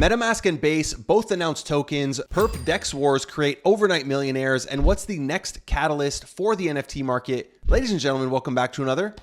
Metamask and Base both announced tokens, perp DEX wars create overnight millionaires, and what's the next catalyst for the NFT market? Ladies and gentlemen, welcome back to another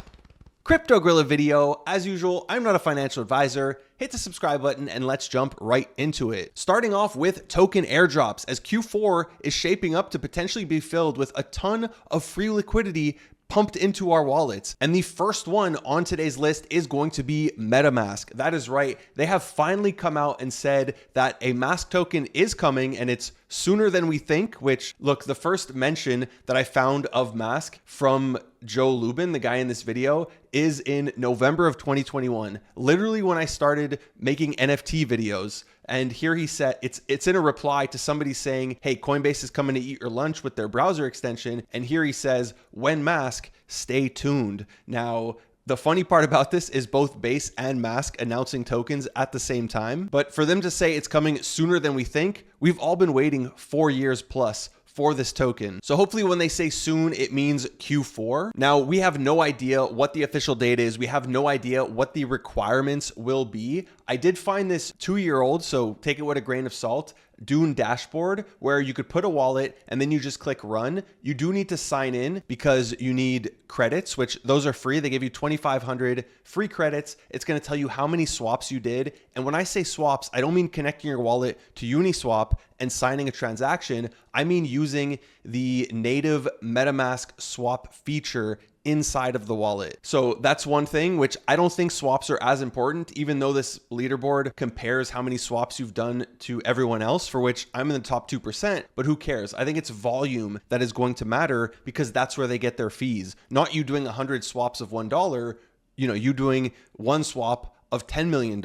Crypto Gorilla video. As usual, I'm not a financial advisor. Hit the subscribe button and let's jump right into it. Starting off with token airdrops, as Q4 is shaping up to potentially be filled with a ton of free liquidity pumped into our wallets. And the first one on today's list is going to be Metamask. That is right. They have finally come out and said that a mask token is coming, and it's sooner than we think, which, look, the first mention that I found of mask from Joe Lubin, the guy in this video, is in November of 2021, literally when I started making NFT videos. And here he said, it's in a reply to somebody saying, hey, Coinbase is coming to eat your lunch with their browser extension. And here he says, when mask, stay tuned. Now, the funny part about this is both Base and Mask announcing tokens at the same time. But for them to say it's coming sooner than we think, we've all been waiting 4 years plus for this token. So hopefully when they say soon, it means Q4. Now, we have no idea what the official date is. We have no idea what the requirements will be. I did find this 2-year-old, so take it with a grain of salt, Dune dashboard, where you could put a wallet and then you just click run. You do need to sign in because you need credits, which those are free. They give you 2,500 free credits. It's going to tell you how many swaps you did. And when I say swaps, I don't mean connecting your wallet to Uniswap and signing a transaction. I mean using the native MetaMask swap feature inside of the wallet. So that's one thing, which I don't think swaps are as important, even though this leaderboard compares how many swaps you've done to everyone else, for which I'm in the top 2%, but who cares? I think it's volume that is going to matter because that's where they get their fees. Not you doing 100 swaps of $1, you doing one swap of $10 million.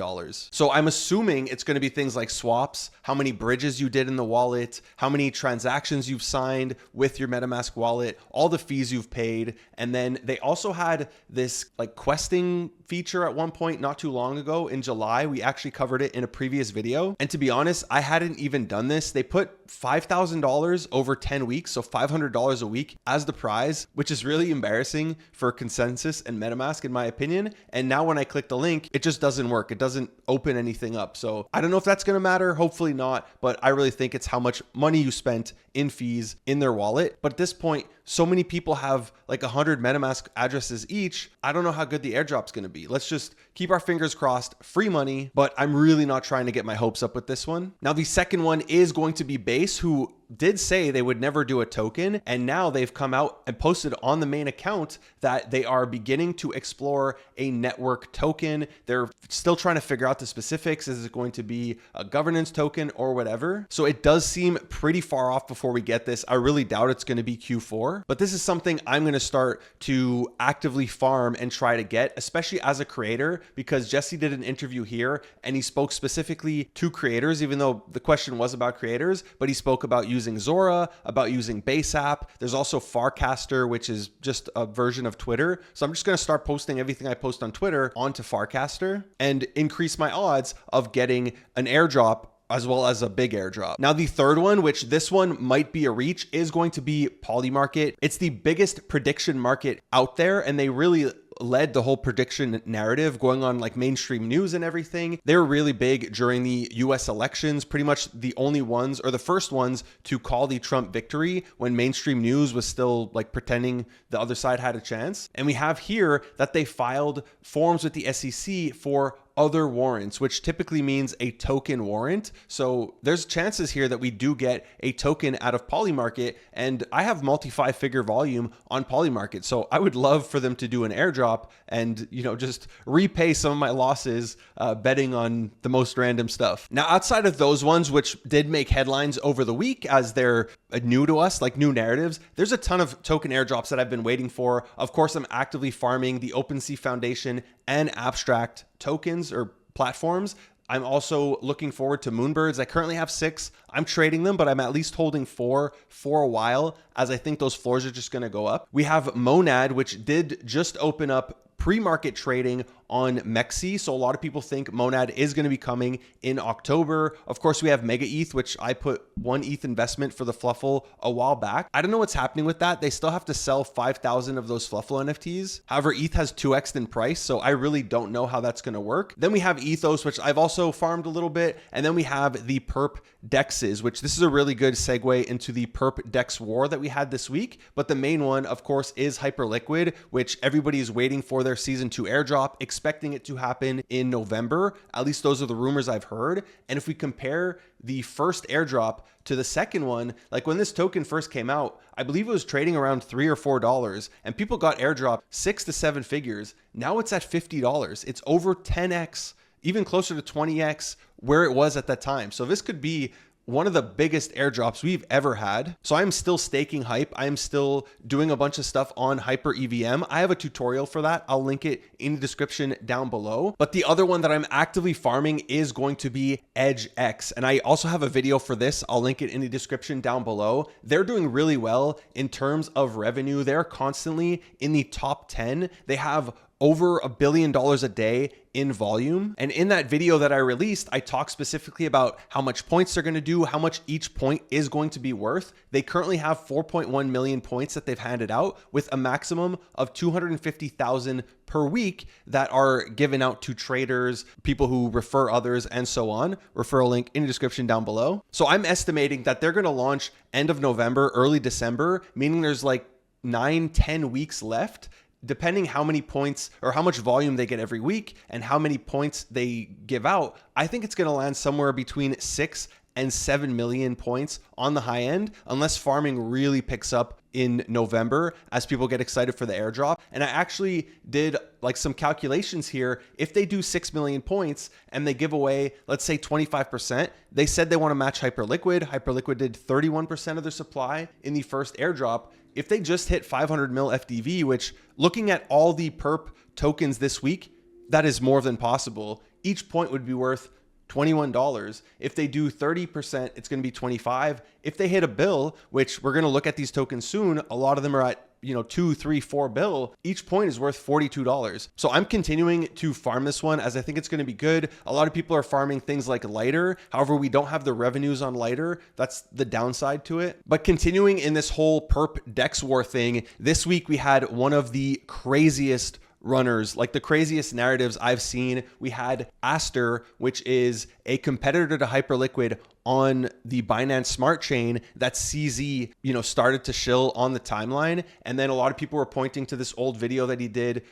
So I'm assuming it's going to be things like swaps, how many bridges you did in the wallet, how many transactions you've signed with your MetaMask wallet, all the fees you've paid. And then they also had this like questing feature at one point not too long ago in July. We actually covered it in a previous video. And to be honest, I hadn't even done this. They put $5,000 over 10 weeks, so $500 a week as the prize, which is really embarrassing for Consensus and MetaMask in my opinion. And now when I click the link, it just doesn't work. It doesn't open anything up. So I don't know if that's going to matter. Hopefully not, but I really think it's how much money you spent in fees in their wallet. But at this point, so many people have like 100 MetaMask addresses each. I don't know how good the airdrop's going to be. Let's just keep our fingers crossed. Free money, but I'm really not trying to get my hopes up with this one. Now, the second one is going to be Base, who did say they would never do a token. And now they've come out and posted on the main account that they are beginning to explore a network token. They're still trying to figure out the specifics. Is it going to be a governance token or whatever? So it does seem pretty far off before we get this. I really doubt it's going to be Q4, but this is something I'm going to start to actively farm and try to get, especially as a creator, because Jesse did an interview here and he spoke specifically to creators, even though the question was about creators, but he spoke about using Zora, about using Base app. There's also Farcaster, which is just a version of Twitter. So I'm just going to start posting everything I post on Twitter onto Farcaster and increase my odds of getting an airdrop as well as a big airdrop. Now, the third one, which this one might be a reach, is going to be Polymarket. It's the biggest prediction market out there, and they really led the whole prediction narrative going on like mainstream news and everything. They were really big during the US elections, pretty much the only ones or the first ones to call the Trump victory when mainstream news was still like pretending the other side had a chance. And we have here that they filed forms with the SEC for other warrants, which typically means a token warrant. So there's chances here that we do get a token out of Polymarket, and I have multi-5-figure volume on Polymarket. So I would love for them to do an airdrop and, just repay some of my losses betting on the most random stuff. Now, outside of those ones, which did make headlines over the week as they're new to us, like new narratives, there's a ton of token airdrops that I've been waiting for. Of course, I'm actively farming the Opensea Foundation and Abstract tokens or platforms. I'm also looking forward to moonbirds. I currently have 6. I'm trading them, but I'm at least holding 4 for a while, as I think those floors are just going to go up. We have Monad, which did just open up pre-market trading on Mexi. So a lot of people think Monad is going to be coming in October. Of course, we have Mega ETH, which I put 1 ETH investment for the Fluffle a while back. I don't know what's happening with that. They still have to sell 5,000 of those Fluffle NFTs. However, ETH has 2x in price, so I really don't know how that's going to work. Then we have Ethos, which I've also farmed a little bit. And then we have the perp dexes, which this is a really good segue into the perp dex war that we had this week. But the main one, of course, is Hyperliquid, which everybody is waiting for their season 2 airdrop, expecting it to happen in November. At least those are the rumors I've heard. And if we compare the first airdrop to the second one, like when this token first came out, I believe it was trading around $3 or $4 and people got airdrop 6 to 7 figures. Now it's at $50. It's over 10x, even closer to 20x where it was at that time. So this could be one of the biggest airdrops we've ever had. So I'm still staking Hype. I'm still doing a bunch of stuff on hyperevm. I have a tutorial for that. I'll link it in the description down below. But the other one that I'm actively farming is going to be EdgeX. And I also have a video for this. I'll link it in the description down below. They're doing really well in terms of revenue. They're constantly in the top 10. They have over $1 billion a day in volume. And in that video that I released, I talked specifically about how much points they're going to do, how much each point is going to be worth. They currently have 4.1 million points that they've handed out with a maximum of 250,000 per week that are given out to traders, people who refer others, and so on. Referral link in the description down below. So I'm estimating that they're going to launch end of November, early December, meaning there's like 9-10 weeks left, depending how many points or how much volume they get every week and how many points they give out. I think it's going to land somewhere between 6 and 7 million points on the high end, unless farming really picks up in November as people get excited for the airdrop. And I actually did like some calculations here. If they do 6 million points and they give away, let's say 25%, they said they want to match Hyperliquid. Hyperliquid did 31% of their supply in the first airdrop. If they just hit 500 mil FDV, which looking at all the perp tokens this week, that is more than possible. Each point would be worth $21. If they do 30%, it's going to be 25. If they hit a bill, which we're going to look at these tokens soon, a lot of them are at 2, 3, 4 bill. Each point is worth $42. So I'm continuing to farm this one as I think it's going to be good. A lot of people are farming things like Lighter. However, we don't have the revenues on Lighter. That's the downside to it. But continuing in this whole perp dex war thing, this week we had one of the craziest runners, like the craziest narratives I've seen. We had Aster, which is a competitor to Hyperliquid on the Binance Smart Chain that CZ, started to shill on the timeline. And then a lot of people were pointing to this old video that he did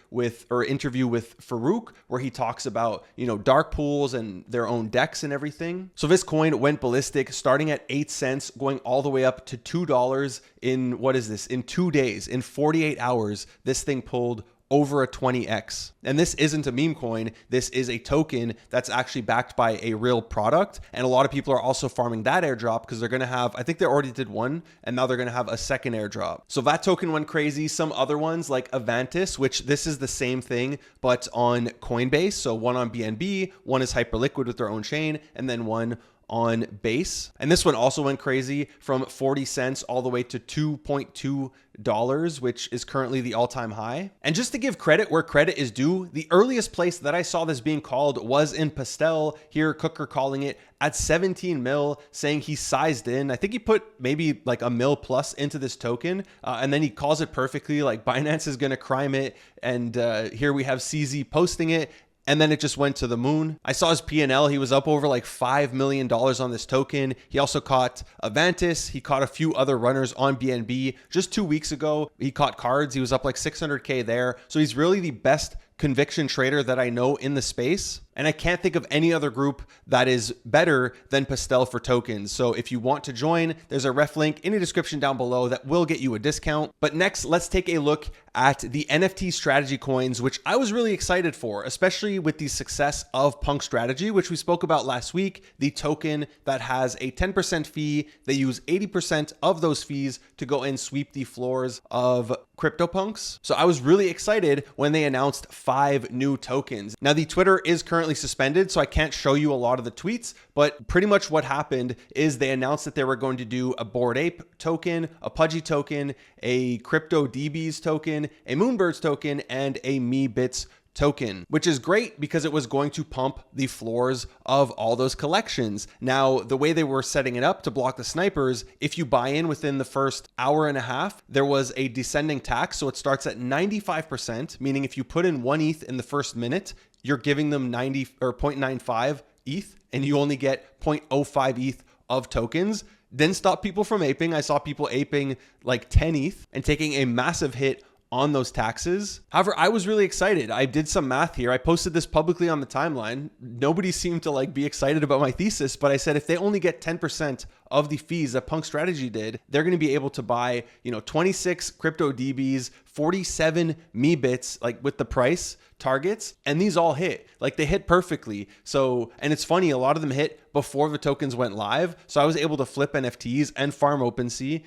interview with Farouk, where he talks about, dark pools and their own decks and everything. So this coin went ballistic, starting at 8 cents, going all the way up to $2 in 2 days, in 48 hours, this thing pulled over a 20x. And this isn't a meme coin. This is a token that's actually backed by a real product. And a lot of people are also farming that airdrop because they're going to have, I think they already did one, and now they're going to have a second airdrop. So that token went crazy. Some other ones like Avantis, which this is the same thing, but on Coinbase. So one on BNB, one is Hyperliquid with their own chain, and then one on base. And this one also went crazy from 40 cents all the way to $2.2, which is currently the all-time high. And just to give credit where credit is due, the earliest place that I saw this being called was in Pastel. Here, Cooker calling it at 17 mil, saying he sized in. I think he put maybe like $1 mil plus into this token. And then he calls it perfectly like Binance is going to crime it. And here we have CZ posting it. And then it just went to the moon. I saw his P&L. He was up over like $5 million on this token. He also caught Avantis. He caught a few other runners on BNB. Just 2 weeks ago, he caught cards. He was up like 600K there. So he's really the best conviction trader that I know in the space. And I can't think of any other group that is better than Pastel for tokens. So if you want to join, there's a ref link in the description down below that will get you a discount. But next, let's take a look at the NFTStrategy Coins, which I was really excited for, especially with the success of PunkStrategy, which we spoke about last week, the token that has a 10% fee. They use 80% of those fees to go and sweep the floors of CryptoPunks. So I was really excited when they announced 5 new tokens. Now the Twitter is currently currently suspended, so I can't show you a lot of the tweets, but pretty much what happened is they announced that they were going to do a Bored Ape token, a Pudgy token, a Crypto DBs token, a Moonbirds token, and a MeBits token, which is great because it was going to pump the floors of all those collections. Now, the way they were setting it up to block the snipers, if you buy in within the first hour and a half, there was a descending tax. So it starts at 95%, meaning if you put in 1 ETH in the first minute, you're giving them 90 or 0.95 ETH and you only get 0.05 ETH of tokens. Didn't stop people from aping. I saw people aping like 10 ETH and taking a massive hit on those taxes. However, I was really excited. I did some math here. I posted this publicly on the timeline. Nobody seemed to be excited about my thesis, but I said if they only get 10% of the fees that PunkStrategy did, they're going to be able to buy, 26 crypto DBs, 47 MeBits, with the price targets, and these all hit. They hit perfectly. So, and it's funny, a lot of them hit before the tokens went live. So I was able to flip NFTs and farm Opensea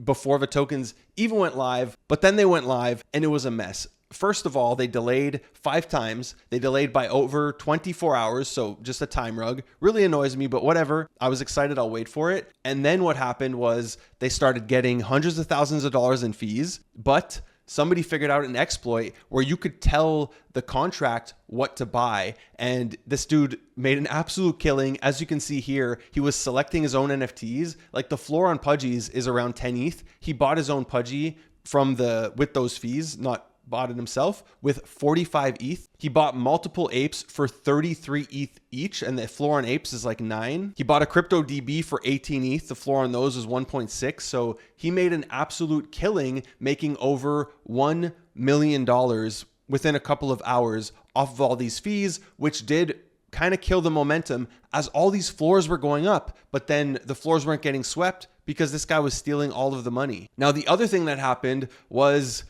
before the tokens even went live, but then they went live and it was a mess. First of all, they delayed 5 times. They delayed by over 24 hours. So just a time rug. Really annoys me, but whatever. I was excited. I'll wait for it. And then what happened was they started getting hundreds of thousands of dollars in fees, but somebody figured out an exploit where you could tell the contract what to buy. And this dude made an absolute killing. As you can see here, he was selecting his own NFTs. The floor on Pudgies is around 10 ETH. He bought his own Pudgy with those fees, not bought it himself, with 45 ETH. He bought multiple apes for 33 ETH each, and the floor on apes is 9. He bought a crypto DB for 18 ETH. The floor on those is 1.6. So he made an absolute killing, making over $1 million within a couple of hours off of all these fees, which did kind of kill the momentum as all these floors were going up, but then the floors weren't getting swept because this guy was stealing all of the money. Now, the other thing that happened was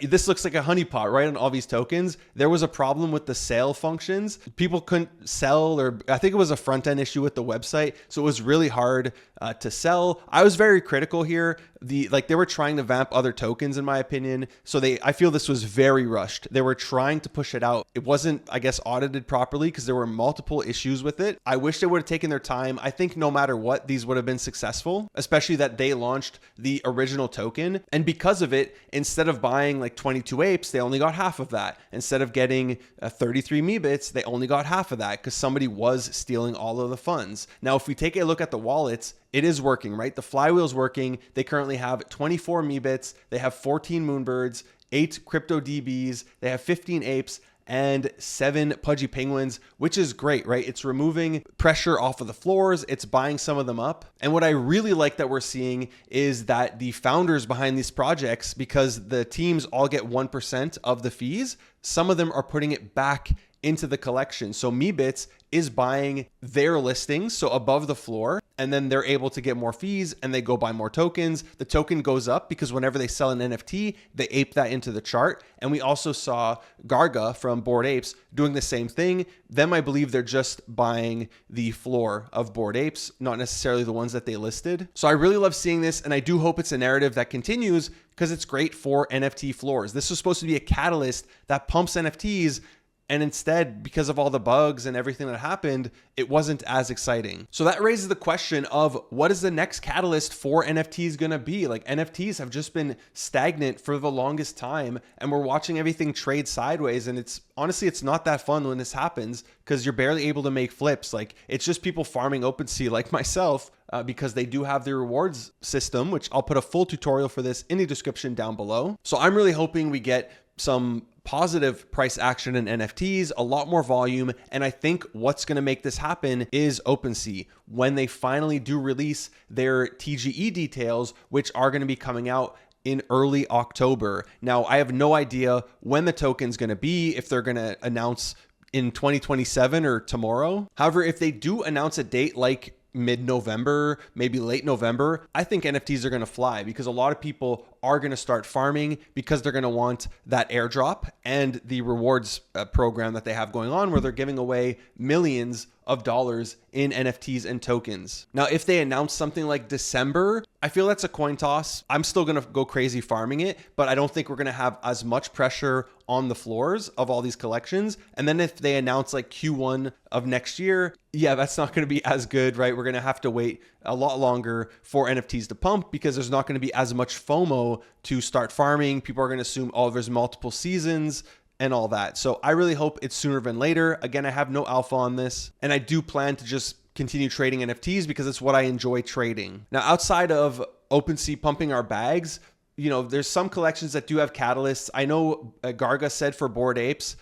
this looks like a honeypot, right? On all these tokens, there was a problem with the sale functions. People couldn't sell, or I think it was a front end issue with the website. So it was really hard to sell. I was very critical here. They were trying to vamp other tokens, in my opinion. So I feel this was very rushed. They were trying to push it out. It wasn't, I guess, audited properly because there were multiple issues with it. I wish they would have taken their time. I think no matter what, these would have been successful, especially that they launched the original token. And because of it, instead of buying 22 apes, they only got half of that. Instead of getting 33 MeBits, they only got half of that because somebody was stealing all of the funds. Now, if we take a look at the wallets, it is working, right? The flywheel's working. They currently have 24 MeBits. They have 14 Moonbirds, 8 crypto DBs. They have 15 apes and 7 pudgy penguins, which is great, right? It's removing pressure off of the floors. It's buying some of them up. And what I really like that we're seeing is that the founders behind these projects, because the teams all get 1% of the fees, some of them are putting it back into the collection. So MeBits is buying their listings, so above the floor, and then they're able to get more fees and they go buy more tokens. The token goes up because whenever they sell an NFT, they ape that into the chart. And we also saw Garga from Bored Apes doing the same thing. Them, I believe they're just buying the floor of Bored Apes, not necessarily the ones that they listed. So I really love seeing this, and I do hope it's a narrative that continues because it's great for NFT floors. This was supposed to be a catalyst that pumps NFTs, and instead, because of all the bugs and everything that happened, it wasn't as exciting. So that raises the question of what is the next catalyst for NFTs gonna be? NFTs have just been stagnant for the longest time, and we're watching everything trade sideways. And honestly, it's not that fun when this happens because you're barely able to make flips. It's just people farming Opensea like myself because they do have the rewards system, which I'll put a full tutorial for this in the description down below. So I'm really hoping we get some positive price action in NFTs, a lot more volume. And I think what's going to make this happen is Opensea when they finally do release their TGE details, which are going to be coming out in early October. Now, I have no idea when the token's going to be, if they're going to announce in 2027 or tomorrow. However, if they do announce a date like mid-November, maybe late November, I think NFTs are going to fly because a lot of people are going to start farming because they're going to want that airdrop and the rewards program that they have going on where they're giving away millions of dollars in NFTs and tokens. Now, if they announce something like December, I feel that's a coin toss. I'm still going to go crazy farming it, but I don't think we're going to have as much pressure on the floors of all these collections. And then if they announce like Q1 of next year, yeah, that's not going to be as good, right? We're going to have to wait a lot longer for NFTs to pump because there's not going to be as much FOMO to start farming. People are going to assume, oh, there's multiple seasons and all that. So I really hope it's sooner than later. Again, I have no alpha on this, and I do plan to just continue trading NFTs because it's what I enjoy trading. Now, outside of Opensea pumping our bags, you know, there's some collections that do have catalysts. I know Garga said for Bored Apes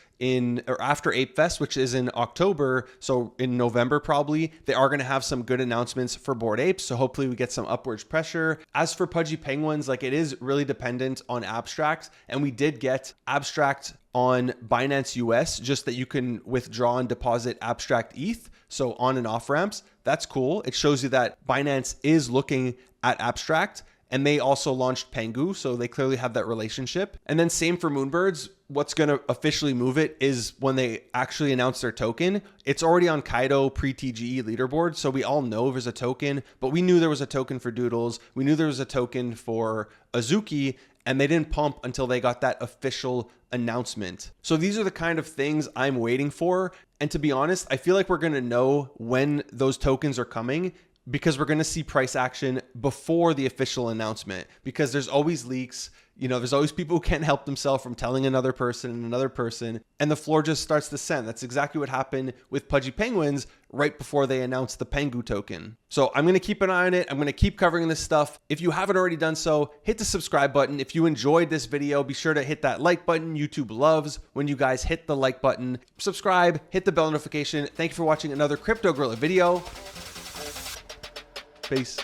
after Ape Fest, which is in October, so in November probably, they are going to have some good announcements for Bored Apes. So hopefully we get some upwards pressure. As for Pudgy Penguins, like it is really dependent on abstract, and we did get abstract on Binance US, just that you can withdraw and deposit abstract ETH. So on and off ramps, that's cool. It shows you that Binance is looking at abstract. And they also launched Pengu, so they clearly have that relationship. And then same for Moonbirds. What's going to officially move it is when they actually announce their token. It's already on Kaido pre-TGE leaderboard, so we all know there's a token, but we knew there was a token for Doodles. We knew there was a token for Azuki, and they didn't pump until they got that official announcement. So these are the kind of things I'm waiting for. And to be honest, I feel like we're going to know when those tokens are coming, because we're going to see price action before the official announcement, because there's always leaks. You know, there's always people who can't help themselves from telling another person, and the floor just starts to send. That's exactly what happened with Pudgy Penguins right before they announced the Pengu token. So I'm going to keep an eye on it. I'm going to keep covering this stuff. If you haven't already done so, hit the subscribe button. If you enjoyed this video, be sure to hit that like button. YouTube loves when you guys hit the like button. Subscribe, hit the bell notification. Thank you for watching another Crypto Gorilla video. Peace.